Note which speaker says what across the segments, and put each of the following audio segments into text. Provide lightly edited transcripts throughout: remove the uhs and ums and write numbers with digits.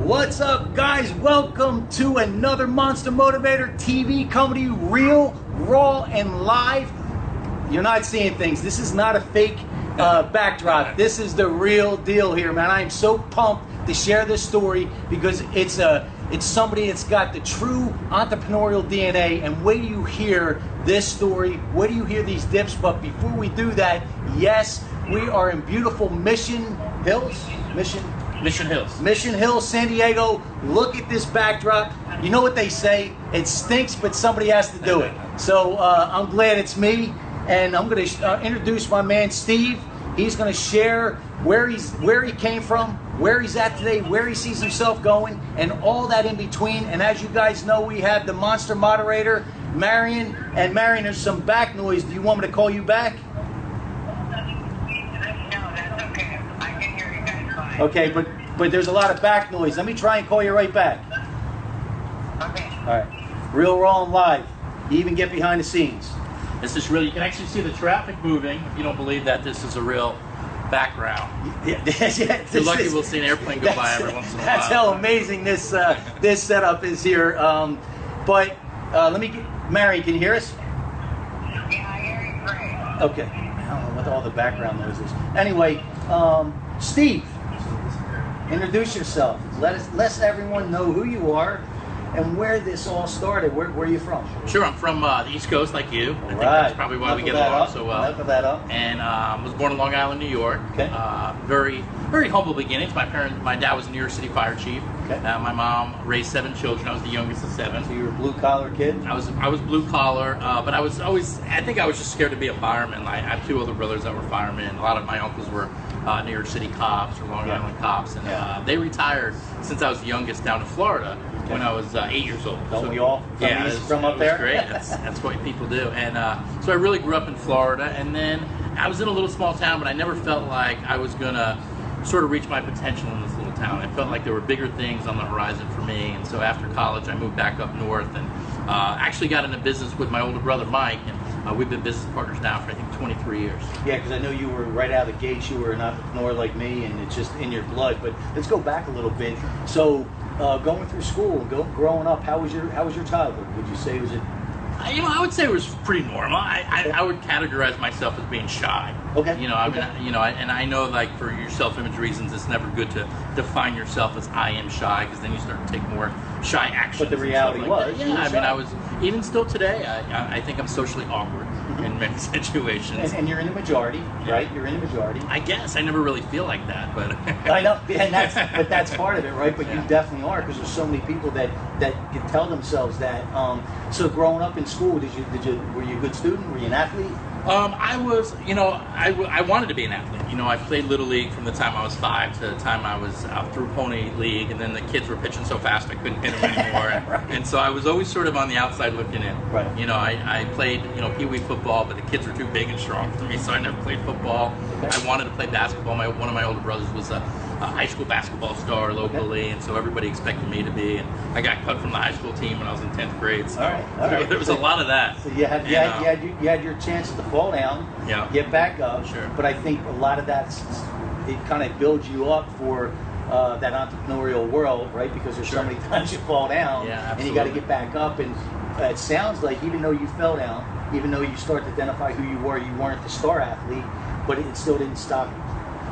Speaker 1: What's up, guys? Welcome to another Monster Motivator TV comedy, real, raw, and live. You're not seeing things. This is not a fake backdrop. This is the real deal here, man. I am so pumped to share this story because it's somebody that's got the true entrepreneurial DNA. And wait till you hear this story. Wait till you hear these dips. But before we do that, yes, we are in beautiful Mission Hills, San Diego. Look at this backdrop. You know what they say? It stinks, but somebody has to do it. So I'm glad it's me, and I'm going to introduce my man Steve. He's going to share where he came from, where he's at today, where he sees himself going, and all that in between. And as you guys know, we have the Monster Moderator, Marion. And Marion, there's some back noise. Do you want me to call you back? Okay, but there's a lot of back noise. Let me try and call you right back.
Speaker 2: Okay.
Speaker 1: All right. Real, raw, and live. You even get behind the scenes.
Speaker 3: This is really, you can actually see the traffic moving. If you don't believe that this is a real background.
Speaker 1: Yeah,
Speaker 3: You're lucky we'll see an airplane go by every once in a while.
Speaker 1: That's how amazing this this setup is here. But let me get, Mary, can you hear us?
Speaker 2: Yeah, I hear you great.
Speaker 1: Okay. I don't know what all the background noise is. Anyway, Steve, introduce yourself. Let everyone know who you are and where this all started. Where are you from?
Speaker 3: Sure, I'm from the East Coast, like you. I think
Speaker 1: Right.
Speaker 3: that's probably why we get along so well.
Speaker 1: Knuckle that up.
Speaker 3: And was born in Long Island, New York.
Speaker 1: Okay.
Speaker 3: Very, very humble beginnings. My dad was a New York City fire chief.
Speaker 1: Okay.
Speaker 3: My mom raised 7 children. I was the youngest of 7.
Speaker 1: So you were a blue collar kid?
Speaker 3: I was blue collar, but I think I was just scared to be a fireman. I have 2 older brothers that were firemen. A lot of my uncles were New York City cops or Long Island cops, and they retired since I was the youngest down to Florida when I was 8 years old.
Speaker 1: Don't we all?
Speaker 3: Yeah,
Speaker 1: from up there?
Speaker 3: Great. That's what people do. And so I really grew up in Florida, and then I was in a little small town, but I never felt like I was gonna sort of reach my potential in this little town. I felt like there were bigger things on the horizon for me, and so after college I moved back up north and actually got into business with my older brother Mike, and we've been business partners now for I think 23 years.
Speaker 1: Yeah, because I know you were right out of the gates, you were an entrepreneur like me, and it's just in your blood. But let's go back a little bit. So going through school, growing up, how was your childhood? Would you say, was it?
Speaker 3: I would say it was pretty normal. I would categorize myself as being shy.
Speaker 1: Okay.
Speaker 3: And I know, like, for your self-image reasons, it's never good to define yourself as I am shy, because then you start to take more shy actions.
Speaker 1: But the reality was,
Speaker 3: yeah. I mean, I was, even still today, I think I'm socially awkward in many situations.
Speaker 1: And you're in the majority, right? You're in the majority.
Speaker 3: I guess I never really feel like that, but
Speaker 1: I know, and that's part of it, right? But you definitely are, because there's so many people that can tell themselves that. So growing up in school, were you a good student? Were you an athlete?
Speaker 3: I was, I wanted to be an athlete. I played Little League from the time I was 5 to the time I was through Pony League, and then the kids were pitching so fast I couldn't hit them anymore.
Speaker 1: Right.
Speaker 3: And so I was always sort of on the outside looking in.
Speaker 1: Right.
Speaker 3: I played, Pee-wee football, but the kids were too big and strong for me, so I never played football. Okay. I wanted to play basketball. One of my older brothers was a high school basketball star locally, and so everybody expected me to be. And I got cut from the high school team when I was in 10th grade. So
Speaker 1: all right.
Speaker 3: There was a lot of that.
Speaker 1: So you had your chances to fall down, get back up.
Speaker 3: Sure.
Speaker 1: But I think a lot of that, it kind of builds you up for that entrepreneurial world, right? Because there's so many times you fall down, and you got to get back up. And it sounds like even though you fell down, even though you start to identify who you weren't the star athlete, but it still didn't stop you.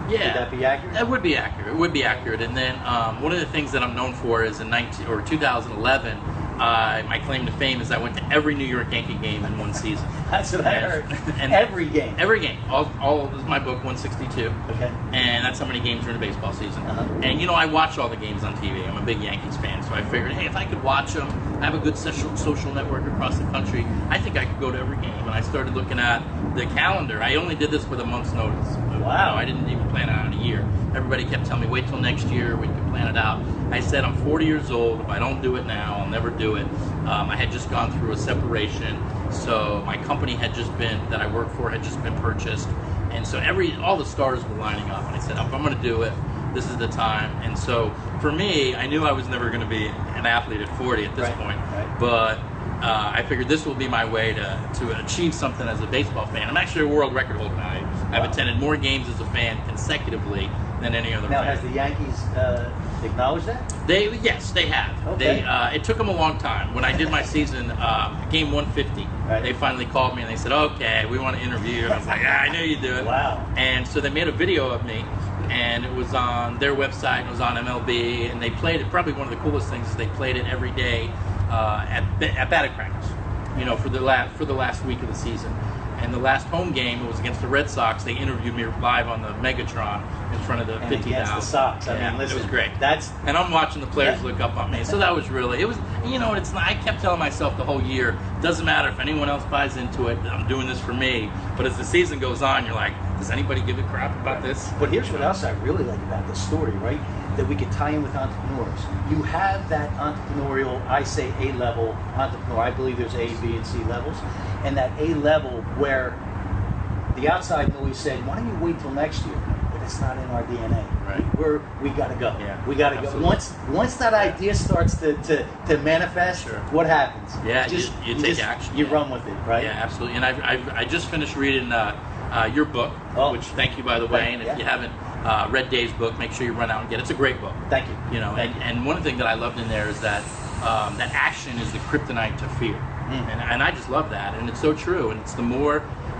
Speaker 3: Yeah.
Speaker 1: Would that be accurate?
Speaker 3: It would be accurate. It would be accurate. And then one of the things that I'm known for is in 2011, my claim to fame is I went to every New York Yankee game in one season.
Speaker 1: That's what I heard.
Speaker 3: And
Speaker 1: every game.
Speaker 3: Every game. All this is my book, 162.
Speaker 1: Okay.
Speaker 3: And that's how many games are in a baseball season.
Speaker 1: Uh-huh.
Speaker 3: And I watch all the games on TV. I'm a big Yankees fan, so I figured, hey, if I could watch them, I have a good social network across the country, I think I could go to every game. And I started looking at the calendar. I only did this with a month's notice.
Speaker 1: Wow.
Speaker 3: I didn't even plan it out in a year. Everybody kept telling me, wait till next year, we can plan it out. I said, I'm 40 years old. If I don't do it now, I'll never do it. I had just gone through a separation, so my company that I worked for had just been purchased. And so all the stars were lining up. And I said, if I'm going to do it, this is the time. And so for me, I knew I was never going to be an athlete at 40 at this point. Right. But I figured this will be my way to achieve something as a baseball fan. I'm actually a world record holder now. I've attended more games as a fan consecutively than any other
Speaker 1: now,
Speaker 3: fan.
Speaker 1: has the Yankees acknowledge that?
Speaker 3: Yes, they have.
Speaker 1: Okay.
Speaker 3: It took them a long time. When I did my season, game 150,
Speaker 1: Right.
Speaker 3: they finally called me and they said, "Okay, we want to interview you." And I was like, "Yeah, I knew you'd do it."
Speaker 1: Wow.
Speaker 3: And so they made a video of me, and it was on their website, and it was on MLB, and they played it. Probably one of the coolest things is they played it every day at batting practice, you know, for the last week of the season. And the last home game, it was against the Red Sox. They interviewed me live on the Megatron in front of the 50,000.
Speaker 1: Against the Sox. I mean, listen,
Speaker 3: it was great.
Speaker 1: And
Speaker 3: I'm watching the players look up on me. So that was really, it was, you know, it's not, I kept telling myself the whole year, doesn't matter if anyone else buys into it, I'm doing this for me. But as the season goes on, you're like, does anybody give a crap about this?
Speaker 1: But here's what else I really like about this story, right? That we can tie in with entrepreneurs. You have that entrepreneurial, I say A-level entrepreneur. I believe there's A, B, and C levels. And that A level where the outside noise said, why don't you wait till next year? But it's not in our DNA.
Speaker 3: Right.
Speaker 1: We gotta go.
Speaker 3: Yeah,
Speaker 1: we gotta
Speaker 3: absolutely.
Speaker 1: go. Once that idea starts to manifest,
Speaker 3: Sure.
Speaker 1: what happens?
Speaker 3: Yeah, you take action.
Speaker 1: You run with it, right?
Speaker 3: Yeah, absolutely. And I just finished reading your book, which thank you, by the way. And if you haven't read Dave's book, make sure you run out and get it. It's a great book.
Speaker 1: Thank you.
Speaker 3: You know, and one thing that I loved in there is that that action is the kryptonite to fear. And I just love that, and it's so true. And it's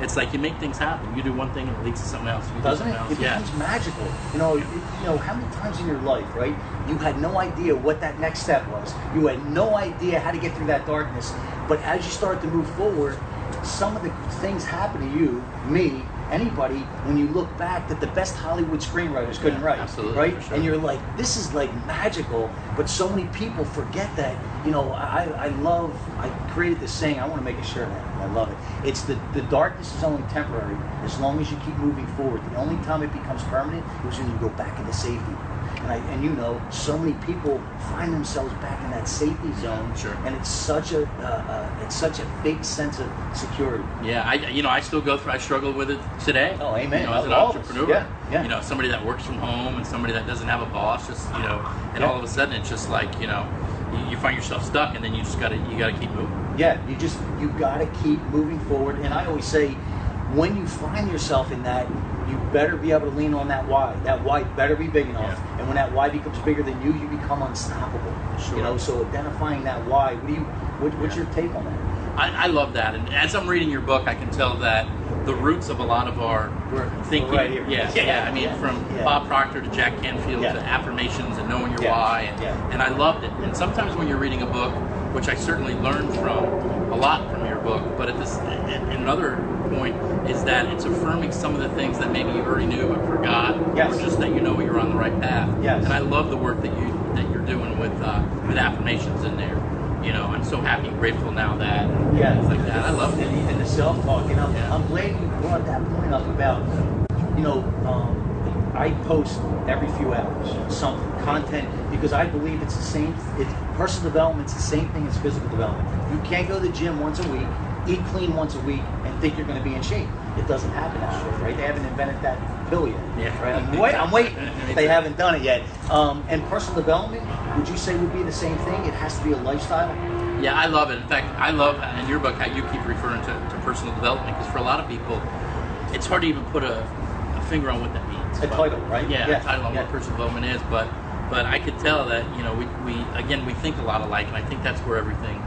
Speaker 3: it's like you make things happen. You do one thing and it leads to something else.
Speaker 1: Doesn't it? It becomes magical. You know, how many times in your life, right? You had no idea what that next step was. You had no idea how to get through that darkness. But as you start to move forward, some of the things happen to you, me, anybody, when you look back that the best Hollywood screenwriters couldn't write.
Speaker 3: Absolutely.
Speaker 1: Right?
Speaker 3: Sure.
Speaker 1: And you're like, this is like magical, but so many people forget that. You know, I created this saying, I want to make a shirt now. I love it. It's the darkness is only temporary as long as you keep moving forward. The only time it becomes permanent is when you go back into safety. And you know, so many people find themselves back in that safety zone,
Speaker 3: Sure.
Speaker 1: and it's such a fake sense of security.
Speaker 3: Yeah, I still go through. I struggle with it today.
Speaker 1: Oh, amen.
Speaker 3: You know, as an
Speaker 1: All of us.
Speaker 3: entrepreneur,
Speaker 1: Yeah.
Speaker 3: you know, somebody that works from home and somebody that doesn't have a boss, just and all of a sudden it's just like you find yourself stuck, and then you gotta keep moving.
Speaker 1: Yeah, you gotta keep moving forward. And I always say, when you find yourself in that, you better be able to lean on that why. That why better be big enough.
Speaker 3: Yeah.
Speaker 1: And when that why becomes bigger than you become unstoppable.
Speaker 3: Sure.
Speaker 1: You know, so identifying that why. What's your take on that?
Speaker 3: I love that, and as I'm reading your book, I can tell that the roots of a lot of our thinking.
Speaker 1: Right here.
Speaker 3: Yeah. I mean, from Bob Proctor to Jack Canfield to affirmations and knowing your why, and I loved it. And sometimes when you're reading a book, which I certainly learned from a lot from your book, but another point is that it's affirming some of the things that maybe you already knew but forgot, or just that you're on the right path.
Speaker 1: Yes.
Speaker 3: And I love the work that you're doing with affirmations in there. You know, I'm so happy and grateful now that things like that. I love it.
Speaker 1: And the self-talk. And I'm glad you brought that point up about, I post every few hours some content because I believe it's the same. Personal development's the same thing as physical development. You can't go to the gym once a week, eat clean once a week, and think you're going to be in shape. It doesn't happen that way, right? They haven't invented that pill yet.
Speaker 3: Yeah.
Speaker 1: Right? I'm waiting. They haven't done it yet. And personal development, would you say would be the same thing? It has to be a lifestyle?
Speaker 3: Yeah, I love it. In fact, I love in your book how you keep referring to personal development, because for a lot of people, it's hard to even put a finger on what that means.
Speaker 1: A title, right?
Speaker 3: Yeah, a title on what personal development is. But I could tell that we think a lot alike, and I think that's where everything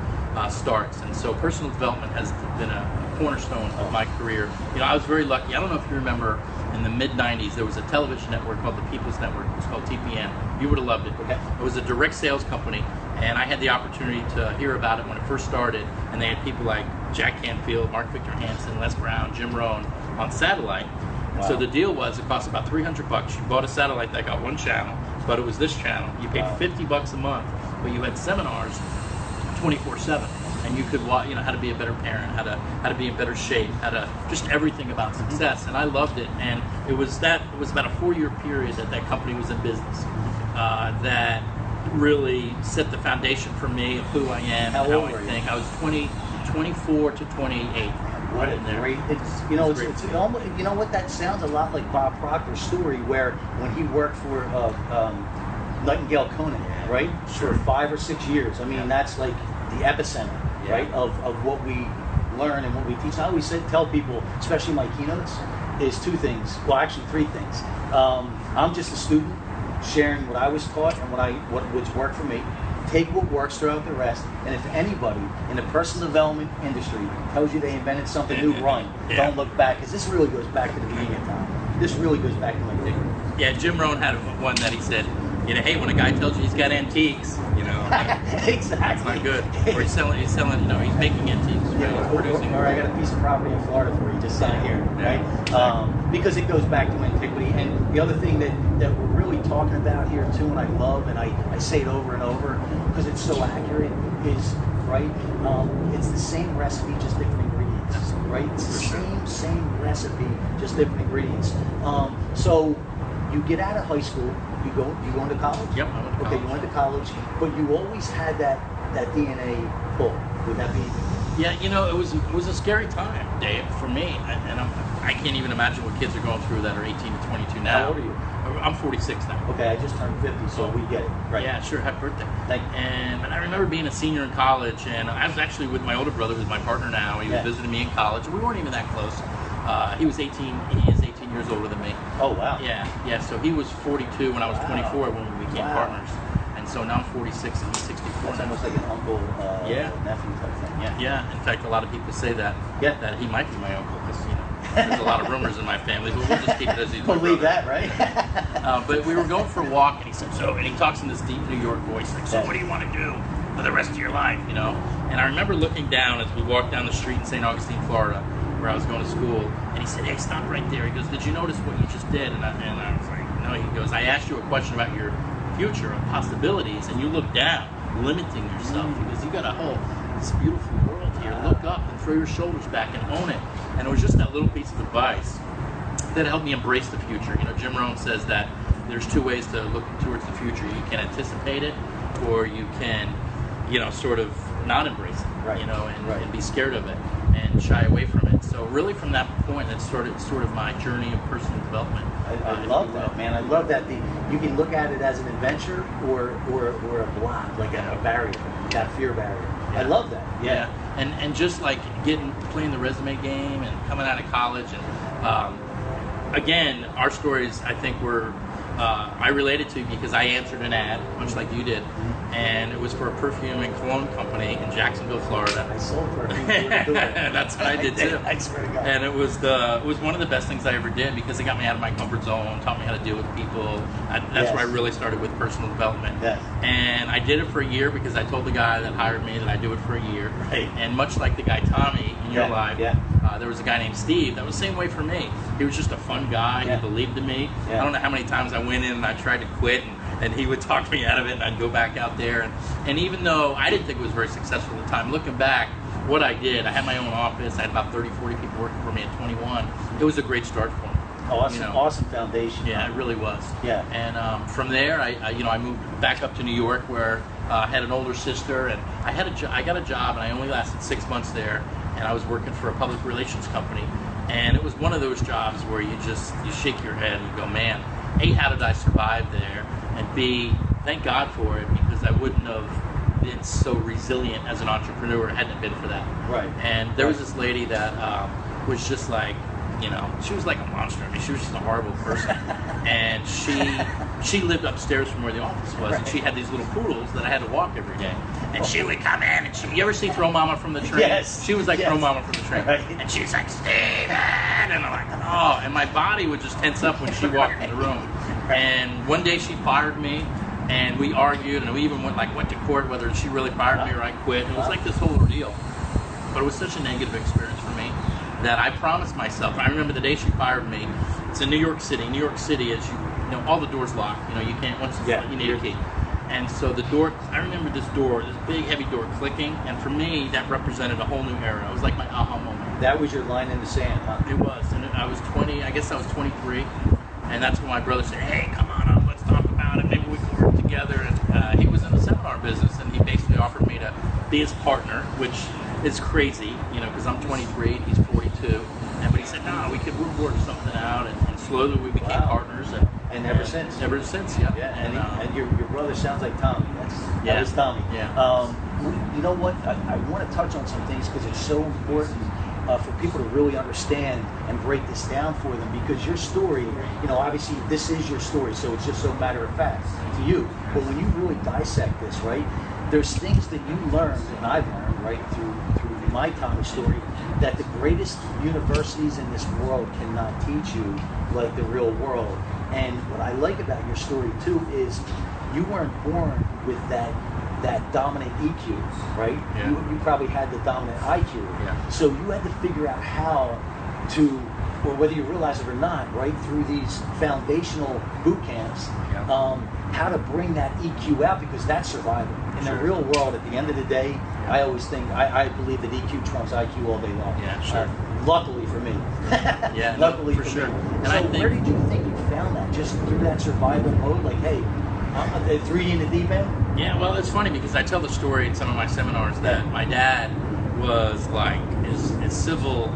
Speaker 3: starts. And so personal development has been a cornerstone of my career. I was very lucky. I don't know if you remember, in the mid-90s, there was a television network called the People's Network. It was called TPN. You would have loved it.
Speaker 1: Okay.
Speaker 3: It was a direct sales company, and I had the opportunity to hear about it when it first started, and they had people like Jack Canfield, Mark Victor Hansen, Les Brown, Jim Rohn on satellite. And so the deal was, it cost about $300. You bought a satellite that got one channel, but it was this channel. You paid $50 a month, but you had seminars 24/7, and you could watch, how to be a better parent, how to be in better shape, just everything about success. And I loved it. And it was about a 4-year period that company was in business that really set the foundation for me of who I am,
Speaker 1: How
Speaker 3: and how
Speaker 1: old
Speaker 3: I
Speaker 1: were you?
Speaker 3: think. I was 24 to 28.
Speaker 1: What a great! It's almost, what, that sounds a lot like Bob Proctor's story, where when he worked for Nightingale Conant, right, for 5 or 6 years. I mean, that's like the epicenter, right, of what we learn and what we teach. I always tell people, especially my keynotes, is 2 things. Well, actually 3 things. I'm just a student. sharing what I was taught and what's worked for me. Take what works, throw out the rest. And if anybody in the personal development industry tells you they invented something new, run. Don't look back, because this really goes back to the beginning of time. This really goes back to my beginning.
Speaker 3: Yeah, Jim Rohn had one that he said, you know, hey, when a guy tells you he's got antiques, you know,
Speaker 1: exactly.
Speaker 3: That's not good. Or he's selling, you know, he's making antiques.
Speaker 1: Yeah, or I got a piece of property in Florida for you, just sign here, right? Because it goes back to antiquity. And the other thing that we're really talking about here too, and I love, and I say it over and over because it's so accurate, is right. It's the same recipe, just different ingredients, right? It's the same recipe, just different ingredients. So you get out of high school, you go into college.
Speaker 3: Yep, I went to college.
Speaker 1: Okay, you went to college, but you always had that DNA pull. Would that be?
Speaker 3: Yeah, you know, it was a scary time, Dave, for me, and I can't even imagine what kids are going through that are 18 to 22 now.
Speaker 1: How old are you?
Speaker 3: I'm 46 now.
Speaker 1: Okay, I just turned 50, so we get it. Right.
Speaker 3: Yeah, sure. Happy birthday.
Speaker 1: Thank you.
Speaker 3: And I remember being a senior in college, and I was actually with my older brother, who's my partner now. He was visiting me in college. We weren't even that close. He is 18 years older than me.
Speaker 1: Oh, wow.
Speaker 3: Yeah. So he was 42 when I was 24 when we became partners. And so now I'm 46 and he's 64
Speaker 1: That's
Speaker 3: now.
Speaker 1: almost like an uncle, nephew type thing.
Speaker 3: Yeah. In fact, a lot of people say that that he might be my uncle, because, you know, there's a lot of rumors in my family, but we'll just keep it as he's my
Speaker 1: Believe
Speaker 3: brother.
Speaker 1: that, right?
Speaker 3: But we were going for a walk, and he said, and he talks in this deep New York voice, like, so what do you want to do for the rest of your life, you know? And I remember looking down as we walked down the street in St. Augustine, Florida, where I was going to school, and he said, hey, stop right there. He goes, did you notice what you just did? And I was like, no. He goes, I asked you a question about your future and possibilities, and you look down, limiting yourself, because you got this beautiful world here. Look up and throw your shoulders back and own it. And it was just that little piece of advice that helped me embrace the future. You know, Jim Rohn says that there's two ways to look towards the future. You can anticipate it, or you can, you know, sort of not embrace it, you know, and be scared of it and shy away from it. So really from that point, it's sort of my journey of personal development.
Speaker 1: I love that, man. I love that. You can look at it as an adventure or a block, like a barrier, that fear barrier. I love that. Yeah.
Speaker 3: And just like playing the resume game and coming out of college, and again, our stories, I think, were I related to because I answered an ad, much like you did, and it was for a perfume and cologne company in Jacksonville, Florida.
Speaker 1: I sold perfume.
Speaker 3: That's what I did too.
Speaker 1: I swear to God.
Speaker 3: And it was one of the best things I ever did, because it got me out of my comfort zone, taught me how to deal with people. That's where I really started with personal development.
Speaker 1: Yes.
Speaker 3: And I did it for a year because I told the guy that hired me that I'd do it for a year.
Speaker 1: Right.
Speaker 3: And much like the guy Tommy in your life, there was a guy named Steve that was the same way for me. He was just a fun guy. He believed in me. I don't know how many times I went in and I tried to quit, and he would talk me out of it, and I'd go back out there. And even though I didn't think it was very successful at the time, looking back, what I did, I had my own office. I had about 30, 40 people working for me at 21. It was a great start for me.
Speaker 1: Awesome,
Speaker 3: you know?
Speaker 1: Awesome foundation.
Speaker 3: Yeah, it really was.
Speaker 1: Yeah.
Speaker 3: And from there, I moved back up to New York, where I had an older sister, and I got a job, and I only lasted 6 months there, and I was working for a public relations company. And it was one of those jobs where you shake your head and you go, man, A, how did I survive there? And B, thank God for it, because I wouldn't have been so resilient as an entrepreneur hadn't it been for that.
Speaker 1: Right.
Speaker 3: And there was this lady that was just like, you know, she was like a monster. I mean, she was just a horrible person. And she lived upstairs from where the office was, and she had these little poodles that I had to walk every day. And she would come in, and you ever see Throw Mama from the Train?
Speaker 1: Yes.
Speaker 3: She was like Throw Mama from the Train.
Speaker 1: Right.
Speaker 3: And she was like, Steven! And I'm like, oh. And my body would just tense up when she walked in the room. And one day she fired me, and we argued, and we even went to court whether she really fired me or I quit. And it was like this whole ordeal. But it was such a negative experience for me that I promised myself. I remember the day she fired me. It's in New York City. New York City, as you know, all the doors locked. You know, you can't you need a key. And so the door, I remember this big heavy door clicking, and for me that represented a whole new era. It was like my aha moment.
Speaker 1: That was your line in the sand, huh?
Speaker 3: It was, and I was 20. I guess I was 23, and that's when my brother said, "Hey, come on up, let's talk about it. Maybe we can work together." And he was in the seminar business, and he basically offered me to be his partner, which is crazy, you know, because I'm 23 and he's 42. But he said, "No, we'll work something out," and slowly we became partners.
Speaker 1: And ever since.
Speaker 3: Ever since, yeah.
Speaker 1: Yeah, and your brother sounds like Tommy. That was Tommy.
Speaker 3: Yeah.
Speaker 1: You know what? I want to touch on some things because it's so important. for people to really understand and break this down for them, because your story, you know, obviously this is your story, so it's just so matter of fact to you. But when you really dissect this, right, there's things that you learned, and I've learned, right, through my time of story, that the greatest universities in this world cannot teach you like the real world. And what I like about your story too is you weren't born with that dominant EQ, right?
Speaker 3: Yeah.
Speaker 1: You probably had the dominant IQ.
Speaker 3: Yeah.
Speaker 1: So you had to figure out how to, or whether you realize it or not, right, through these foundational boot camps,
Speaker 3: Yeah.
Speaker 1: how to bring that EQ out, because that's survival. In the real world, at the end of the day, I always think, I believe that EQ trumps IQ all day long.
Speaker 3: Yeah, sure.
Speaker 1: Luckily for me.
Speaker 3: Yeah,
Speaker 1: luckily
Speaker 3: for
Speaker 1: for
Speaker 3: sure.
Speaker 1: me.
Speaker 3: And
Speaker 1: so
Speaker 3: I think,
Speaker 1: where did you think you found that? Just through that survival mode? Like, hey, they threw you in the deep end?
Speaker 3: yeah, well, it's funny because I tell the story in some of my seminars that my dad was like his civil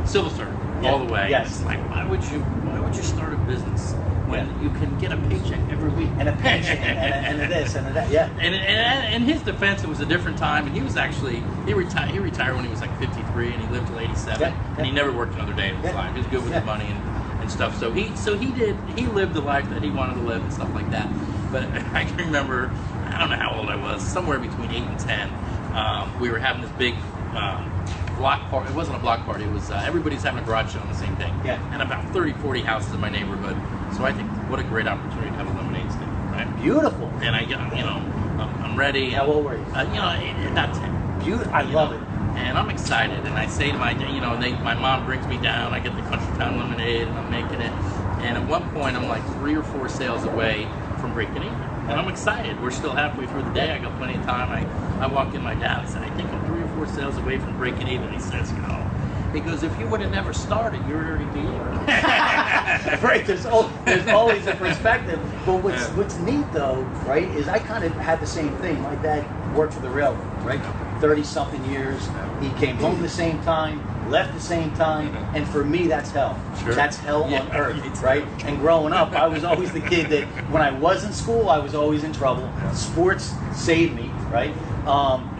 Speaker 3: servant all the way.
Speaker 1: Yes.
Speaker 3: It's like, why would you start a business when you can get a paycheck every week
Speaker 1: And a pension and a this and a that, yeah.
Speaker 3: And in his defense, it was a different time, and he was actually he retired when he was like 53, and he lived till 87, and he never worked another day in his life. He was good with the money and stuff. So he lived the life that he wanted to live and stuff like that. But I can remember, I don't know how old I was, somewhere between 8 and 10. We were having this big block party. It wasn't a block party. It was everybody's having a garage sale on the same day.
Speaker 1: Yeah.
Speaker 3: And about 30, 40 houses in my neighborhood. So I think what a great opportunity to have a lemonade stand, right?
Speaker 1: Beautiful.
Speaker 3: And I get, I'm ready.
Speaker 1: How old were you?
Speaker 3: About 10.
Speaker 1: Beautiful. I love it.
Speaker 3: And I'm excited. And I say to my mom brings me down. I get the Country Town lemonade, and I'm making it. And at one point, I'm like 3 or 4 sales away from breaking even. And I'm excited. We're still halfway through the day. I got plenty of time. I walk in my dad. I said, I think I'm 3 or 4 sales away from breaking even. He says, no. Because if you would have never started, you're already even.
Speaker 1: Right, there's always a perspective. But what's neat though, right, is I kind of had the same thing. My dad worked for the railroad, right? 30-something years. He came home the same time, left the same time, and for me, that's hell.
Speaker 3: Sure.
Speaker 1: That's hell on earth, right? And growing up, I was always the kid that when I was in school, I was always in trouble. Sports saved me, right?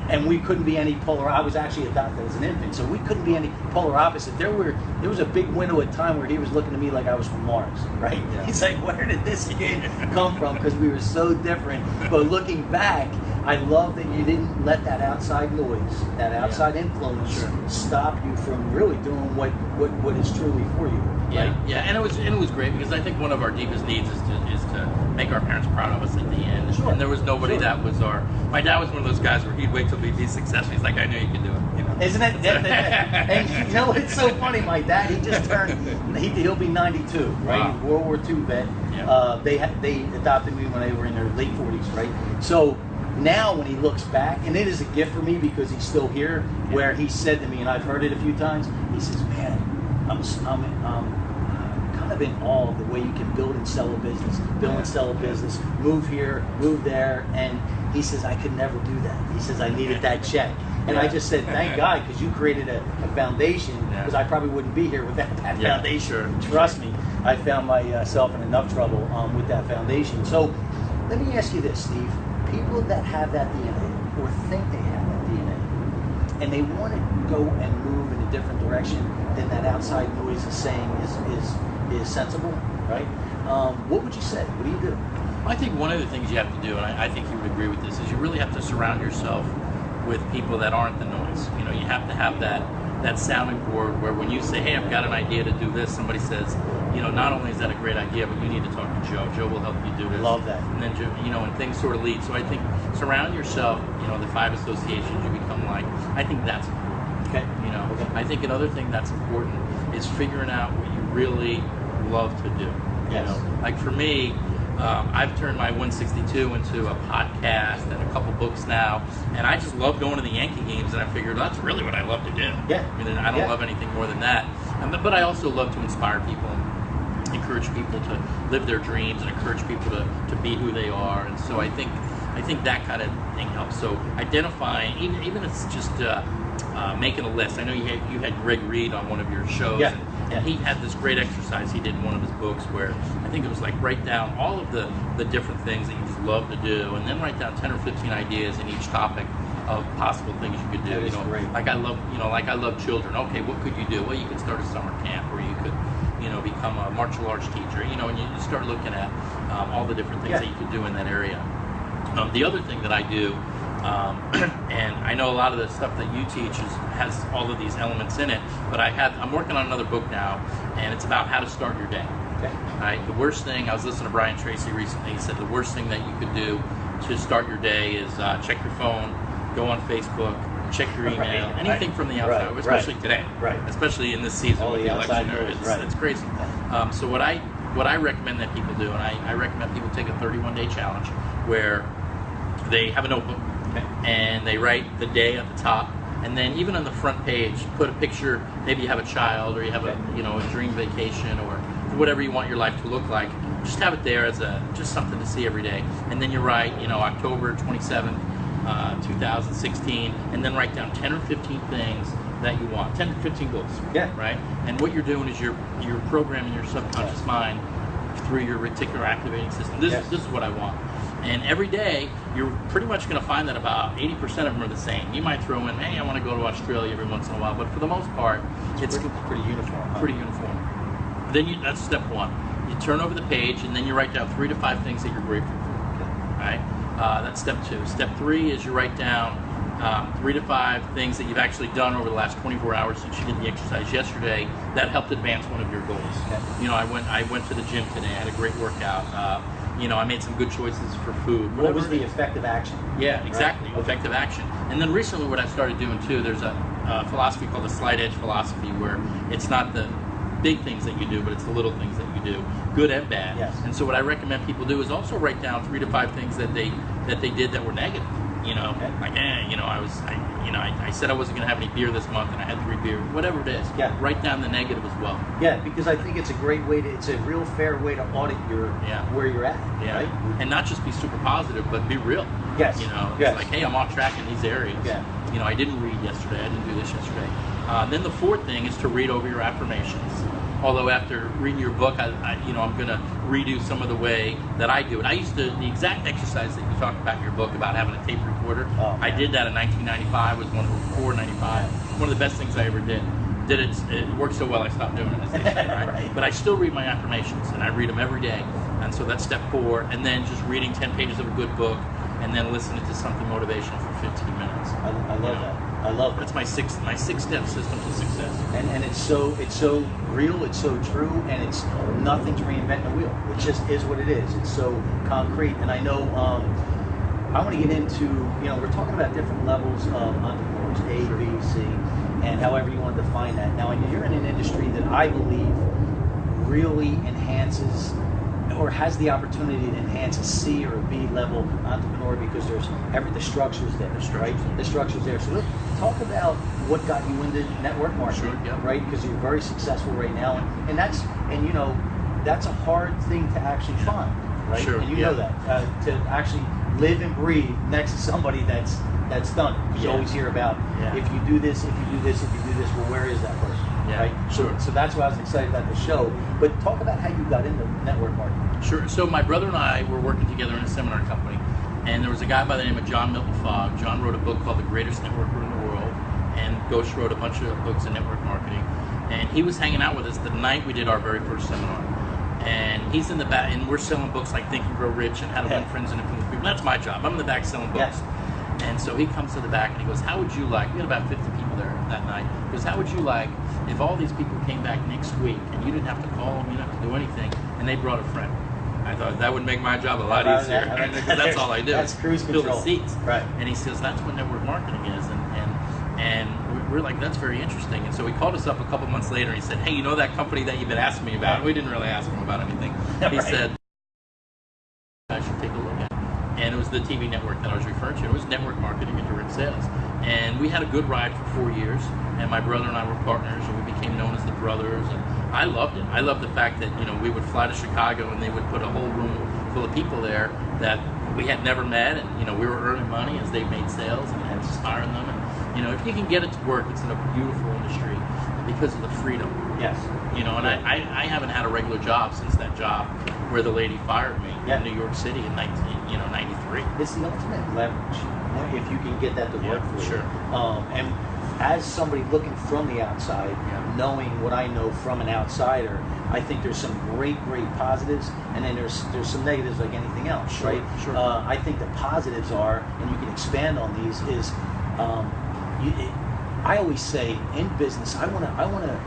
Speaker 1: And we couldn't be any polar. I was actually adopted as an infant, so we couldn't be any polar opposite. There was a big window of time where he was looking at me like I was from Mars, right? Yeah. He's like, where did this kid come from? Because we were so different. But looking back, I love that you didn't let that outside noise, that outside influence, stop you from really doing what is truly for you.
Speaker 3: Yeah,
Speaker 1: right?
Speaker 3: yeah, and it was great because I think one of our deepest needs is to make our parents proud of us at the end.
Speaker 1: Sure.
Speaker 3: And there was nobody that was my dad was one of those guys where he'd wait till we'd be successful. He's like, I knew you could do it. You know?
Speaker 1: Isn't it? And you know, it's so funny. My dad, he just turned. He'll be 92, right?
Speaker 3: Wow.
Speaker 1: World War II vet.
Speaker 3: Yeah.
Speaker 1: They adopted me when they were in their late 40s, right? So now when he looks back, and it is a gift for me because he's still here. Where he said to me, and I've heard it a few times. He says, "Man, I'm kind of in awe of the way you can build and sell a business, move here, move there." And he says, I could never do that. He says, I needed that check. And I just said, thank God, because you created a foundation, because I probably wouldn't be here without that foundation.
Speaker 3: Sure.
Speaker 1: Trust me, I found myself in enough trouble with that foundation. So let me ask you this, Steve. People that have that DNA, or think they have that DNA, and they want to go and move in a different direction than that outside noise is saying is sensible, right? What would you say? What do you do?
Speaker 3: I think one of the things you have to do, and I think you would agree with this, is you really have to surround yourself with people that aren't the noise. You know, you have to have that sounding board where when you say, hey, I've got an idea to do this, somebody says, not only is that a great idea, but you need to talk to Joe. Joe will help you do this.
Speaker 1: Love that.
Speaker 3: And then, and things sort of lead. So I think surround yourself, the 5 associations you become like, I think that's important.
Speaker 1: Okay.
Speaker 3: Okay. I think another thing that's important is figuring out what you really love to do.
Speaker 1: Yes.
Speaker 3: Like for me, I've turned my 162 into a podcast and a couple books now, and I just love going to the Yankee games, and I figured that's really what I love to do.
Speaker 1: Yeah.
Speaker 3: I mean, I don't love anything more than that. But I also love to inspire people and encourage people to live their dreams and encourage people to be who they are. And so I think that kind of thing helps. So identifying, even if it's just making a list. I know you had Greg Reed on one of your shows.
Speaker 1: Yeah.
Speaker 3: And he had this great exercise he did in one of his books where I think it was like write down all of the different things that you just love to do, and then write down 10 or 15 ideas in each topic, of possible things you could do.
Speaker 1: That is great.
Speaker 3: Like I love children. Okay, what could you do? Well, you could start a summer camp, or you could, become a martial arts teacher. And you start looking at all the different things that you could do in that area. The other thing that I do, and I know a lot of the stuff that you teach has all of these elements in it, but I'm working on another book now, and it's about how to start your day.
Speaker 1: Okay.
Speaker 3: Right? The worst thing, I was listening to Brian Tracy recently, he said the worst thing that you could do to start your day is check your phone, go on Facebook, check your email, anything from the outside, especially today, especially in this season
Speaker 1: all
Speaker 3: with the election.
Speaker 1: It's
Speaker 3: crazy. So what I recommend that people do, and I recommend people take a 31-day challenge where they have a notebook and they write the day at the top, and then even on the front page put a picture. Maybe you have a child, or you have a dream vacation, or whatever you want your life to look like. Just have it there as just something to see every day. And then you write October 27th 2016, and then write down 10 or 15 things that you want, 10 to 15 goals. Right? And what you're doing is you're programming your subconscious mind through your reticular activating system. This is what I want. And every day, you're pretty much going to find that about 80% of them are the same. You might throw in, hey, I want to go to Australia every once in a while, but for the most part, it's pretty uniform. Pretty uniform. Then that's step one. You turn over the page, and then you write down 3 to 5 things that you're grateful for. Right? That's step 2. Step 3 is you write down 3 to 5 things that you've actually done over the last 24 hours since you did the exercise yesterday that helped advance one of your goals. I went to the gym today. I had a great workout. I made some good choices for food.
Speaker 1: What was the effective action?
Speaker 3: Yeah, exactly. Right. Effective action. And then recently what I started doing too, there's a philosophy called the slight edge philosophy, where it's not the big things that you do, but it's the little things that you do, good and bad. And so what I recommend people do is also write down 3 to 5 things that they did that were negative. I said I wasn't going to have any beer this month, and I had 3 beers. Whatever it is, write down the negative as well.
Speaker 1: Yeah, because I think it's a great way it's a real fair way to audit where you're at. Right?
Speaker 3: And not just be super positive, but be real. It's like, hey, I'm off track in these areas. I didn't read yesterday. I didn't do this yesterday. Then the 4th thing is to read over your affirmations. Although after reading your book, I'm going to redo some of the way that I do it. I used the exact exercise that you talked about in your book about having a tape recorder. I did that in 1995. Was one of 95. One of the best things I ever did. It worked so well I stopped doing it, as they say, right? But I still read my affirmations, and I read them every day. And so that's step 4. And then just reading 10 pages of a good book, and then listening to something motivational for 15 minutes.
Speaker 1: I love that. I love that.
Speaker 3: That's my 6-step system to success.
Speaker 1: And it's so real, it's so true, and it's nothing's reinventing the wheel. It just is what it is. It's so concrete. And I know I want to get into, we're talking about different levels of entrepreneurs, A, B, C, and however you want to define that. Now, you're in an industry that I believe really enhances or has the opportunity to enhance a C or a B level entrepreneur, because the structure's there, right? The structure's there. So let's talk about what got you into network marketing, right? Because you're very successful right now, and that's a hard thing to actually find, right? And you know that to actually live and breathe next to somebody that's done it. Because you always hear about if you do this, if you do this, if you do this. Well, where is that person? Right? So that's why I was excited about the show. But talk about how you got into network marketing.
Speaker 3: Sure. So my brother and I were working together in a seminar company, and there was a guy by the name of John Milton Fogg. John wrote a book called The Greatest Networker in the World, and Ghost wrote a bunch of books in network marketing. And he was hanging out with us the night we did our very first seminar. And he's in the back, and we're selling books like Think and Grow Rich and How to Win Friends and Influence People. That's my job. I'm in the back selling books. And so he comes to the back and he goes, how would you like, we had about 50 people there that night, he goes, how would you like if all these people came back next week and you didn't have to call them, you didn't have to do anything, and they brought a friend? I thought that would make my job a lot easier, because that's all I do.
Speaker 1: That's cruise control.
Speaker 3: Fill the seats.
Speaker 1: Right.
Speaker 3: And he says, that's what network marketing is. And we're like, that's very interesting. And so he called us up a couple months later and he said, hey, you know that company that you've been asking me about? We didn't really ask him about anything. He said, I should take a look at it. And it was the TV network that I was referring to. It was network marketing and direct sales. And we had a good ride for 4 years. And my brother and I were partners, and we became known as the brothers. And I loved it. I loved the fact that we would fly to Chicago and they would put a whole room full of people there that we had never met, and we were earning money as they made sales and inspiring them. And if you can get it to work, it's in a beautiful industry because of the freedom.
Speaker 1: Yes.
Speaker 3: And I haven't had a regular job since that job where the lady fired me in New York City in 93.
Speaker 1: It's the ultimate leverage if you can get that to work for you.
Speaker 3: Sure.
Speaker 1: And as somebody looking from the outside, knowing what I know from an outsider, I think there's some great positives, and then there's some negatives like anything else,
Speaker 3: Sure,
Speaker 1: right?
Speaker 3: sure.
Speaker 1: I think the positives are, and you can expand on these, is I always say in business, I want to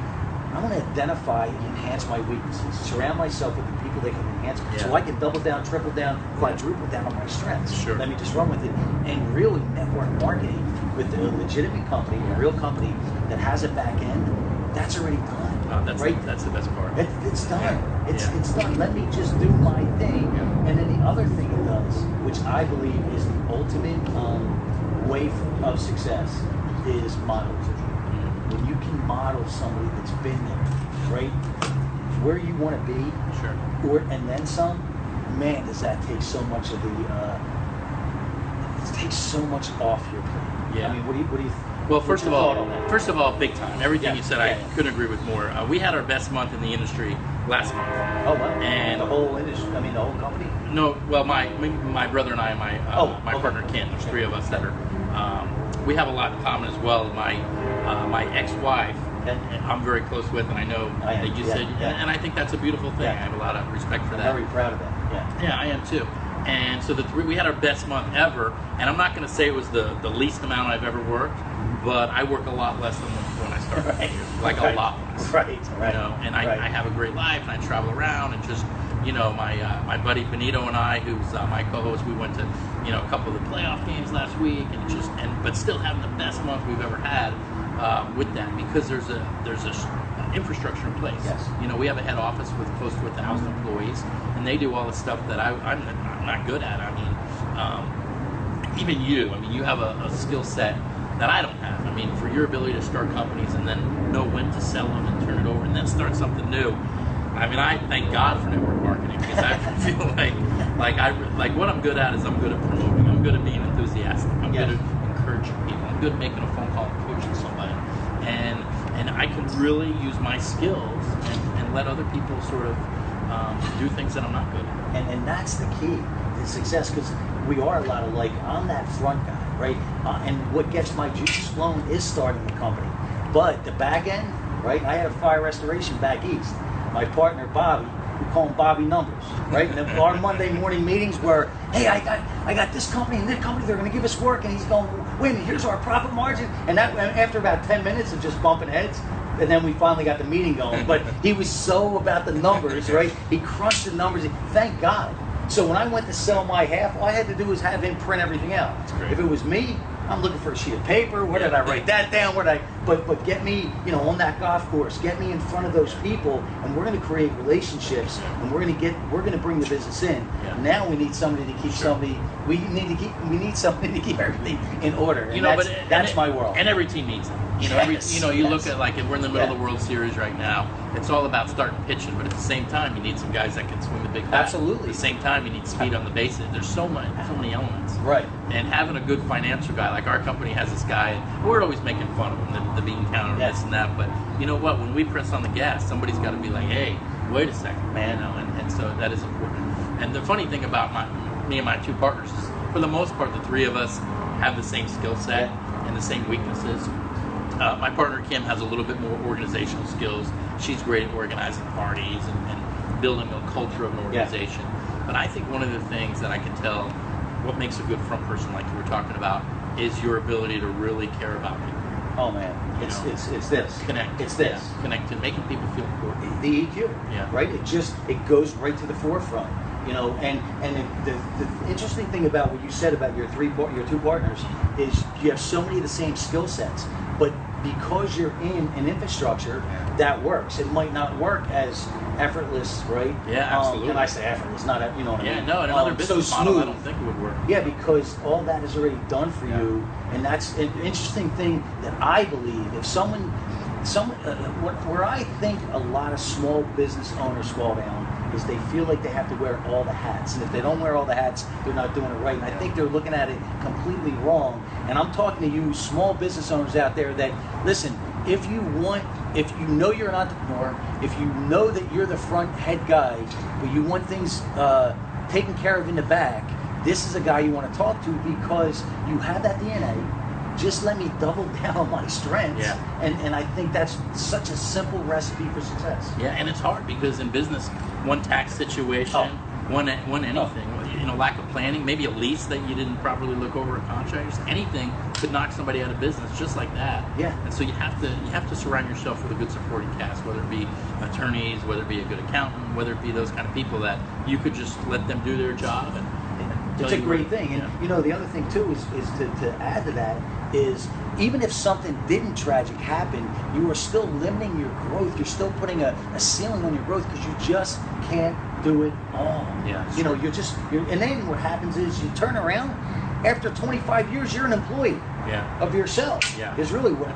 Speaker 1: identify and enhance my weaknesses. Surround myself with the people that can enhance, so I can double down, triple down, quadruple down on my strengths.
Speaker 3: Sure.
Speaker 1: Let me just run with it, and really network marketing with a legitimate company, a real company that has a back end. That's already done.
Speaker 3: That's
Speaker 1: right?
Speaker 3: That's the best part.
Speaker 1: It's done. It's done. Let me just do my thing. And then the other thing it does, which I believe is the ultimate way of success, is model. When you can model somebody that's been there, right, where you want to be, and then some, man, does that take so much of the, it takes so much off your plate. I mean, what do you?
Speaker 3: Well, first of all, big time. Everything you said, I couldn't agree with more. We had our best month in the industry last month.
Speaker 1: Oh, wow.
Speaker 3: And
Speaker 1: the whole industry, I mean, the whole company?
Speaker 3: No, well, my brother and I, my partner Ken, there's three of us that are, we have a lot in common as well. My ex-wife, I'm very close with, and I know that you said, and I think that's a beautiful thing. I have a lot of respect for that.
Speaker 1: I'm very proud of that.
Speaker 3: Yeah, I am too. And so we had our best month ever, and I'm not going to say it was the least amount I've ever worked, but I work a lot less than when I started, like a lot less.
Speaker 1: Right.
Speaker 3: You know, and I have a great life, and I travel around, and just, you know, my buddy Benito and I, who's my co-host, we went to, you know, a couple of the playoff games last week, and but still having the best month we've ever had with that, because there's a infrastructure in place.
Speaker 1: Yes.
Speaker 3: You know, we have a head office with close to 1,000 employees, and they do all the stuff that I'm not good at. I mean, even you. I mean, you have a skill set that I don't have. I mean, for your ability to start companies and then know when to sell them and turn it over and then start something new. I mean, I thank God for network marketing, because I feel like what I'm good at is I'm good at promoting. I'm good at being enthusiastic. I'm good at encouraging people. I'm good at making a phone call and coaching somebody. And I can really use my skills and let other people sort of do things that I'm not good at.
Speaker 1: And that's the key to success, because we are a lot alike. I'm that front guy, right? And what gets my juices flowing is starting the company. But the back end, right? I had a fire restoration back east. My partner, Bobby, we call him Bobby Numbers, right? And our Monday morning meetings were, hey, I got this company and that company, they're going to give us work. And he's going, wait a minute, here's our profit margin. And that, after about 10 minutes of just bumping heads, and then we finally got the meeting going. But he was so about the numbers, right? He crunched the numbers. Thank God. So when I went to sell my half, all I had to do was have him print everything out. If it was me, I'm looking for a sheet of paper. Where did I write that down? But get me, you know, on that golf course. Get me in front of those people, and we're going to create relationships, and we're going to bring the business in. Now we need somebody to keep somebody. We need somebody to keep everything in order. And
Speaker 3: you know,
Speaker 1: that's my world.
Speaker 3: And every team needs it. You know, you look at, like, if we're in the middle of the World Series right now, it's all about starting pitching, but at the same time, you need some guys that can swing the big bat.
Speaker 1: Absolutely.
Speaker 3: At the same time, you need speed on the bases. There's so many elements.
Speaker 1: Right.
Speaker 3: And having a good financial guy, like our company has this guy, and we're always making fun of him, the bean counter, and this and that. But you know what? When we press on the gas, somebody's got to be like, hey, wait a second, man. You know, and so that is important. And the funny thing about me and my two partners is, for the most part, the three of us have the same skill set and the same weaknesses. My partner Kim has a little bit more organizational skills. She's great at organizing parties and building a culture of an organization. But I think one of the things that I can tell what makes a good front person, like you were talking about, is your ability to really care about people.
Speaker 1: Oh man, it's this.
Speaker 3: Connect.
Speaker 1: It's this.
Speaker 3: Yeah. Connect and making people feel important.
Speaker 1: The EQ. Right? It goes right to the forefront. You know, and the interesting thing about what you said about your two partners is you have so many of the same skill sets, but because you're in an infrastructure that works, it might not work as effortless, right?
Speaker 3: Yeah, absolutely.
Speaker 1: And I say effortless, not you know what I mean?
Speaker 3: Yeah, no, in another business
Speaker 1: so
Speaker 3: model,
Speaker 1: smooth.
Speaker 3: I don't think it would work.
Speaker 1: Yeah, because all that is already done for you, and that's an interesting thing that I believe. If someone, where I think a lot of small business owners fall down is they feel like they have to wear all the hats, and if they don't wear all the hats, they're not doing it right. And I think they're looking at it completely wrong. And I'm talking to you small business owners out there that, listen, if you know you're an entrepreneur, if you know that you're the front head guy, but you want things taken care of in the back, this is a guy you want to talk to because you have that DNA. Just let me double down on my strengths.
Speaker 3: Yeah.
Speaker 1: And I think that's such a simple recipe for success.
Speaker 3: Yeah, and it's hard because in business, one tax situation, one anything, you know, lack of planning, maybe a lease that you didn't properly look over a contract, just anything could knock somebody out of business just like that.
Speaker 1: Yeah.
Speaker 3: And so you have to surround yourself with a good supporting cast, whether it be attorneys, whether it be a good accountant, whether it be those kind of people that you could just let them do their job. And
Speaker 1: it's a great thing. And you know, the other thing too is to add to that is even if something didn't tragic happen, you are still limiting your growth. You're still putting a ceiling on your growth because you just can't do it all.
Speaker 3: Yeah.
Speaker 1: You know, and then what happens is you turn around. After 25 years, you're an employee of yourself.
Speaker 3: Yeah.
Speaker 1: Is really what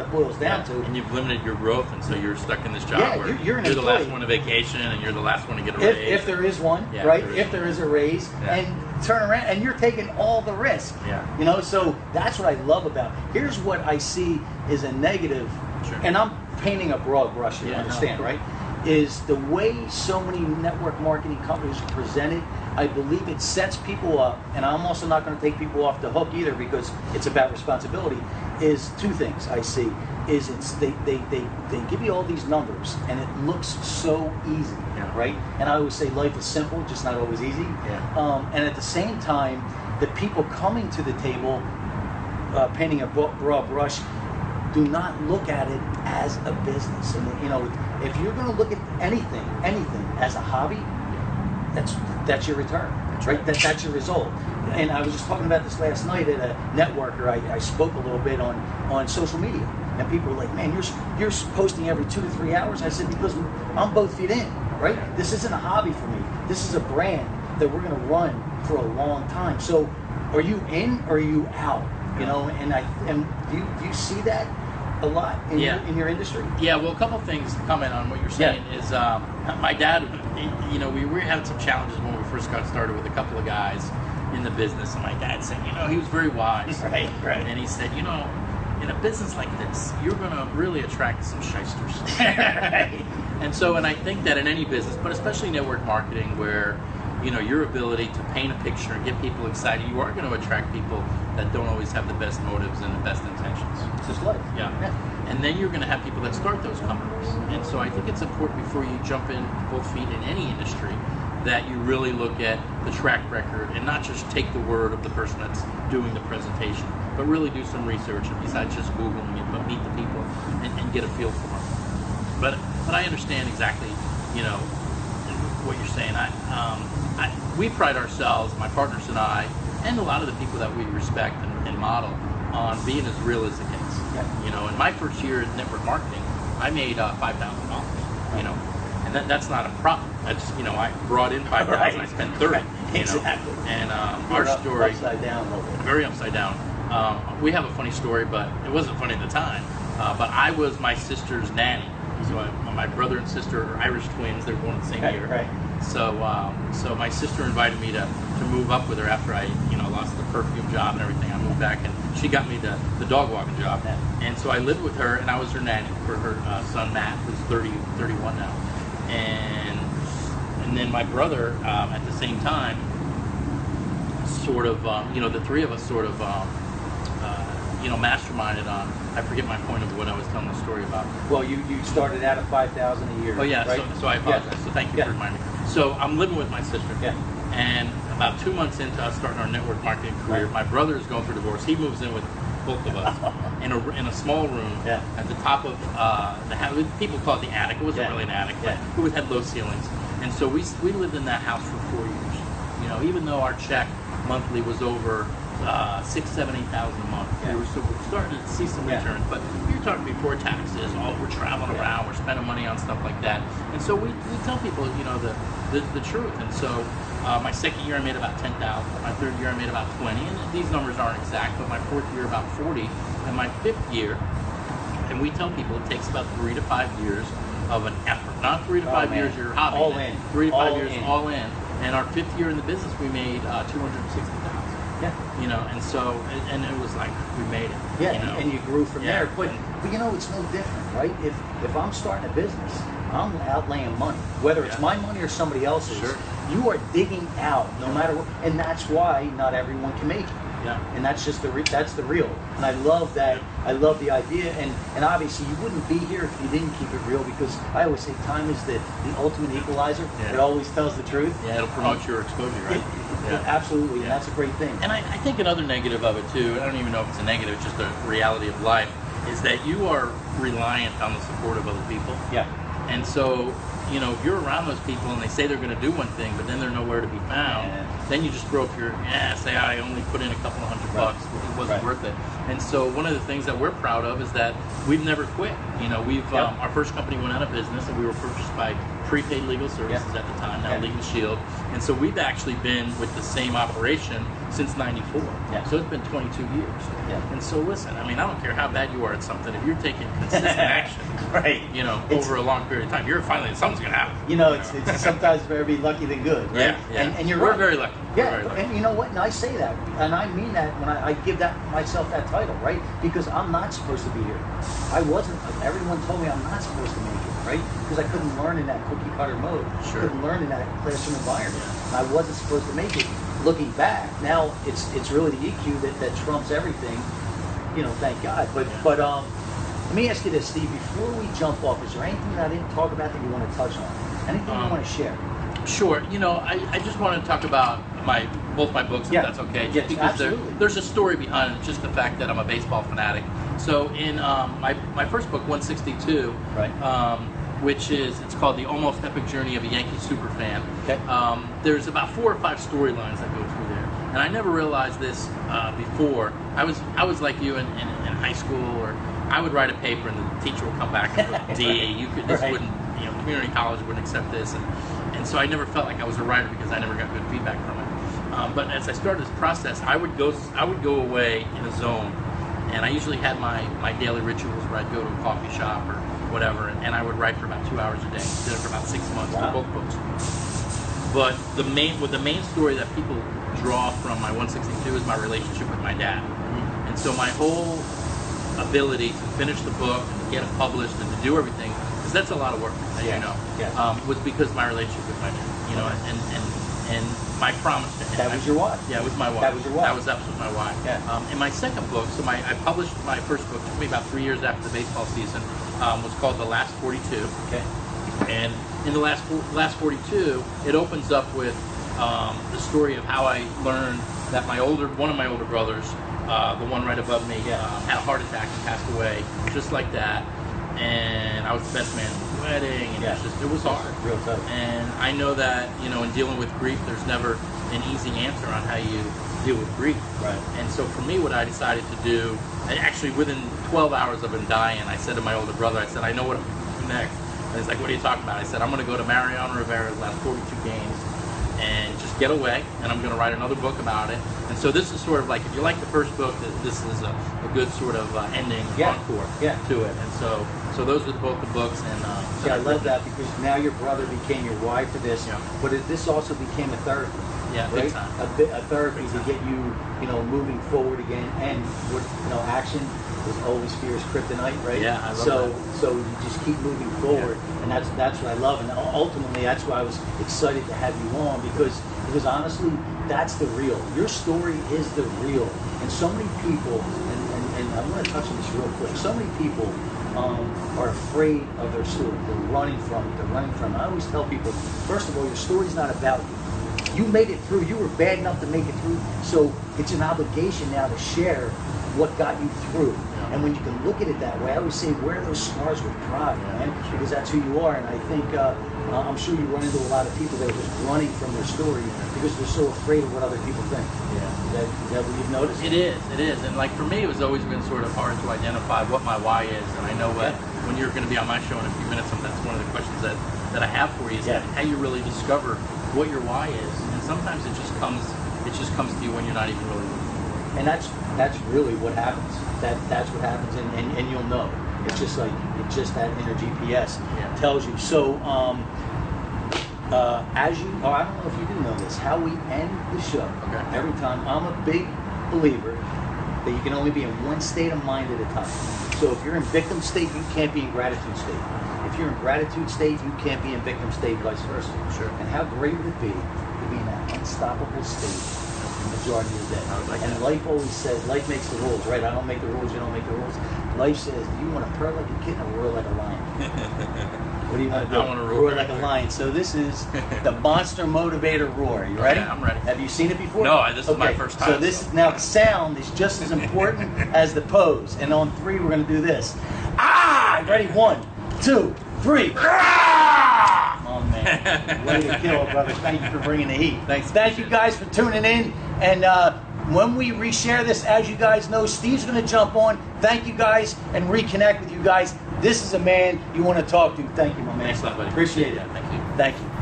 Speaker 1: it boils down to.
Speaker 3: And you've limited your growth, and so you're stuck in this job where
Speaker 1: you're
Speaker 3: the last one to vacation, and you're the last one to get a raise.
Speaker 1: If there is one, right? If there is a raise, and turn around, and you're taking all the risk.
Speaker 3: Yeah.
Speaker 1: You know, so that's what I love about. Here's what I see is a negative, and I'm painting a broad brush here. Understand, right? Is the way so many network marketing companies are presented. I believe it sets people up, and I'm also not going to take people off the hook either because it's about responsibility. Is two things I see. Is they give you all these numbers, and it looks so easy, right? And I always say life is simple, just not always easy.
Speaker 3: Yeah.
Speaker 1: And at the same time, the people coming to the table, painting a broad brush, do not look at it as a business. And you know, if you're going to look at anything as a hobby, that's your return, right? That's your result. And I was just talking about this last night at a networker. I spoke a little bit on social media, and people were like, "Man, you're posting every 2 to 3 hours." I said, "Because I'm both feet in, right? This isn't a hobby for me. This is a brand that we're going to run for a long time. So, are you in or are you out? You know?" And do you see that a lot in your industry?
Speaker 3: Yeah, well, a couple things to comment on what you're saying is my dad, you know, we were having some challenges when we first got started with a couple of guys in the business, and my dad said, you know, he was very wise.
Speaker 1: Right.
Speaker 3: And he said, you know, in a business like this, you're going to really attract some shysters.
Speaker 1: Right.
Speaker 3: And so, and I think that in any business, but especially network marketing, where, you know, your ability to paint a picture and get people excited, you are going to attract people that don't always have the best motives and the best intentions.
Speaker 1: It's just life.
Speaker 3: Yeah. And then you're going to have people that start those companies. And so I think it's important before you jump in both feet in any industry that you really look at the track record and not just take the word of the person that's doing the presentation, but really do some research, and besides just Googling it, but meet the people and get a feel for them. But I understand exactly, you know, what you're saying. We pride ourselves, my partners and I, and a lot of the people that we respect and model on being as real as it gets. You know, in my first year in network marketing, I made $5,000. You know, and that's not a profit. That's, you know, I brought in $5,000, I spent $30,000.
Speaker 1: Exactly.
Speaker 3: You know? And our story,
Speaker 1: upside down a little bit.
Speaker 3: very upside down. We have a funny story, but it wasn't funny at the time. But I was my sister's nanny. So my brother and sister are Irish twins. They were born the same year.
Speaker 1: Right.
Speaker 3: So my sister invited me to move up with her after I, you know, lost the perfume job and everything. I moved back, and she got me the dog walking job.
Speaker 1: Yeah.
Speaker 3: And so I lived with her, and I was her nanny for her son Matt, who's 31 now. And then my brother, at the same time, sort of, you know, the three of us sort of, you know, masterminded on. I forget my point of what I was telling the story about.
Speaker 1: Well, you started out at $5,000 a year.
Speaker 3: Oh yeah,
Speaker 1: right?
Speaker 3: so I apologize. So thank you for reminding me. So I'm living with my sister. And about 2 months into us starting our network marketing career, my brother is going through divorce. He moves in with both of us in a small room at the top of the house. People call it the attic. It wasn't really an attic, but it had low ceilings. And so we lived in that house for 4 years. You know, even though our check monthly was over $6,000, $7,000, $8,000 a month. We were starting to see some returns, but you're talking before taxes. We're traveling around, we're spending money on stuff like that, and so we tell people, you know, the truth. And so my second year I made about $10,000. My third year I made about $20,000, and these numbers aren't exact, but my fourth year about $40,000, and my fifth year, and we tell people it takes about 3 to 5 years of an effort, not 3 to 5 years your hobby,
Speaker 1: all in,
Speaker 3: 3 to 5 years all in. And our fifth year in the business, we made $260,000. You know, and so, and it was like, we made it.
Speaker 1: Yeah,
Speaker 3: you know?
Speaker 1: and you grew from there. But you know, it's no different, right? If I'm starting a business, I'm outlaying money, whether it's my money or somebody else's.
Speaker 3: Sure.
Speaker 1: You are digging out, no matter what, and that's why not everyone can make it.
Speaker 3: Yeah.
Speaker 1: And that's just that's the real. And I love that. I love the idea. And obviously you wouldn't be here if you didn't keep it real, because I always say time is the ultimate equalizer.
Speaker 3: Yeah.
Speaker 1: It always tells the truth.
Speaker 3: Yeah, it'll promote your exposure, right?
Speaker 1: Absolutely, and that's a great thing.
Speaker 3: And I think another negative of it too, I don't even know if it's a negative, it's just a reality of life, is that you are reliant on the support of other people.
Speaker 1: Yeah.
Speaker 3: And so, you know, if you're around those people and they say they're going to do one thing, but then they're nowhere to be found, then you just throw up your, say I only put in a couple of $100, it wasn't worth it. And so one of the things that we're proud of is that we've never quit. You know, we've our first company went out of business, and we were purchased by Prepaid Legal Services at the time, now Legal Shield. And so we've actually been with the same operation since '94. So it's been 22 years. And so listen, I mean, I don't care how bad you are at something, if you're taking consistent action, you know, over a long period of time, you're finally, something's going to happen.
Speaker 1: You know, it's sometimes better be lucky than good, right? And you're
Speaker 3: We're
Speaker 1: right.
Speaker 3: very lucky.
Speaker 1: Yeah, and you know what? And I say that, and I mean that when I give myself that title, right? Because I'm not supposed to be here. I wasn't. Everyone told me I'm not supposed to make it, right? Because I couldn't learn in that cookie cutter mode. Couldn't learn in that classroom environment. I wasn't supposed to make it. Looking back, now it's really the EQ that trumps everything. You know, thank God. But let me ask you this, Steve. Before we jump off, is there anything that I didn't talk about that you want to touch on? Anything you want to share?
Speaker 3: Sure. You know, I just want to talk about both my books, if that's okay. Just because there's a story behind it, just the fact that I'm a baseball fanatic. So in my first book, 162, which it's called The Almost Epic Journey of a Yankee Superfan. There's about 4 or 5 storylines that go through there. And I never realized this before. I was like you in high school, or I would write a paper and the teacher would come back and go, D, this wouldn't, you know, community college wouldn't accept this. And so I never felt like I was a writer because I never got good feedback from it. But as I started this process, I would go away in a zone, and I usually had my daily rituals where I'd go to a coffee shop or whatever, and I would write for about 2 hours a day. Did it for about 6 months for both books. But the main story that people draw from my 162 is my relationship with my dad. And so my whole ability to finish the book and to get it published and to do everything, because that's a lot of work, as you know, was because of my relationship with my dad. You know, and my promise to him.
Speaker 1: That was your wife.
Speaker 3: Yeah, it was my wife.
Speaker 1: That was your wife.
Speaker 3: That was absolutely my wife. In my second book, I published my first book, it took me about 3 years after the baseball season, was called The Last 42. And in the last 42, it opens up with the story of how I learned that one of my older brothers, the one right above me, had a heart attack and passed away, just like that. And I was the best man at the wedding, and it was hard.
Speaker 1: Real tough.
Speaker 3: And I know that, you know, in dealing with grief, there's never an easy answer on how you deal with grief. And so for me, what I decided to do, actually within 12 hours of him dying, I said to my older brother, I said, I know what I'm going to do next. And he's like, what are you talking about? I said, I'm going to go to Mariano Rivera's last 42 games and just get away, and I'm going to write another book about it. And so this is sort of like, if you like the first book, this is a good sort of ending, encore to it. And so those are both the books. And
Speaker 1: I love that, because now your brother became your wife for this, but this also became a therapy.
Speaker 3: Big time.
Speaker 1: A therapy to get you, moving forward again, and action is always fear's kryptonite, right?
Speaker 3: Yeah, I love that.
Speaker 1: So you just keep moving forward, and that's what I love, and ultimately that's why I was excited to have you on, because honestly, that's the real. Your story is the real, and so many people, and I want to touch on this real quick. So many people are afraid of their story. They're running from it. I always tell people, first of all, your story's not about you. You made it through. You were bad enough to make it through. So it's an obligation now to share what got you through. And when you can look at it that way, I always say, wear those scars with pride, man, because that's who you are. And I think, I'm sure you run into a lot of people that are just running from their story because they're so afraid of what other people think. Is that what you've noticed? It is. And like for me, it was always been sort of hard to identify what my why is. And I know that when you're going to be on my show in a few minutes, that's one of the questions that I have for you, is how you really discover what your why is. And sometimes it just comes to you when you're not even really looking for it. And that's really what happens. That's what happens, and you'll know. It's just that inner GPS tells you. So I don't know if you do know this, how we end the show every time. I'm a big believer that you can only be in one state of mind at a time. So if you're in victim state, you can't be in gratitude state. if you're in gratitude state, you can't be in victim state, vice versa.
Speaker 3: Sure.
Speaker 1: And how great would it be to be in that unstoppable state the majority of the day?
Speaker 3: I would like
Speaker 1: and
Speaker 3: that.
Speaker 1: life always says, life makes the rules, right? I don't make the rules, you don't make the rules. Life says, do you want to purr like a kitten or roar like a lion? What do you want to do?
Speaker 3: I want to roar
Speaker 1: like a lion. So this is the Monster Motivator roar. You ready?
Speaker 3: Yeah, I'm ready.
Speaker 1: Have you seen it before?
Speaker 3: No, this is my first time.
Speaker 1: So this is now the sound is just as important as the pose. And on 3, we're going to do this. Ah! Ready? 1, 2, 3. Ah! Oh man, way to kill, brother. Thank you for bringing the heat.
Speaker 3: Thanks.
Speaker 1: Thank you guys for tuning in. And when we reshare this, as you guys know, Steve's going to jump on. Thank you guys and reconnect with you guys. This is a man you want to talk to. Thank you, my man.
Speaker 3: Thanks a lot, buddy.
Speaker 1: Appreciate it.
Speaker 3: Thank you.
Speaker 1: Thank you.